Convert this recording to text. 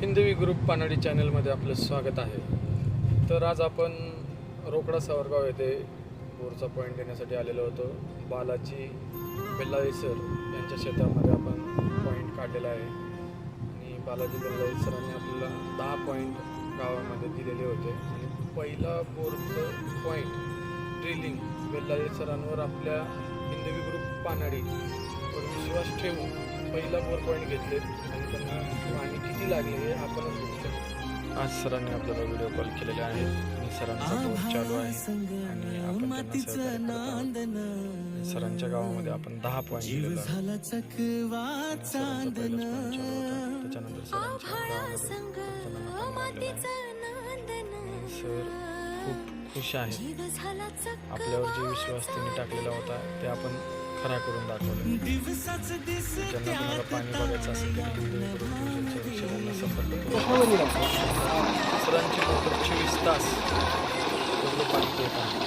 हिंदवी group पानाडी चॅनलमध्ये आपलं स्वागत आहे. तर आज आपण रोकडा सावरगाव येथे बोरचा पॉईंट देण्यासाठी आलेलो होतो. बालाजी बेल्लाळे सर यांच्या शेतामध्ये आपण पॉईंट काढलेला आहे आणि बालाजी बेल्लाळे सरांनी आपल्याला 10 पॉईंट गावामध्ये दिलेले होते आणि पहिला बोरचं पॉईंट ड्रिलिंग बेल्लाळे सरांवर आपल्या हिंदवी ग्रुप पानाडीवर विश्वास ठेवून पहिला बोर पॉईंट घेतले आणि त्यांना पाणी किती लागले हे आपणच बघू शकतो. आज सरांनी आपल्याला व्हिडिओ कॉल केलेले आहेत आणि सरांचा बोर चालू आहे आणि आपण त्यांना सहकार्य करत आहोत. सरांच्या गावामध्ये आपण 10 पॉईंट दिलेलो आहे. सरांचा पहिलाच point चालू होता. त्याच्यानंतर सरांच्या गावामध्ये सर खूप खुश आहेत. आपल्यावर जे विश्वास त्यांनी टाकलेला होता ते आपण खरा करून दाखवलं. ज्यांना तुम्हाला पाणी बघायचं असेल त्यांनी संपर्क करू. सरांची मोटर 24 तास पाणी देत आहे.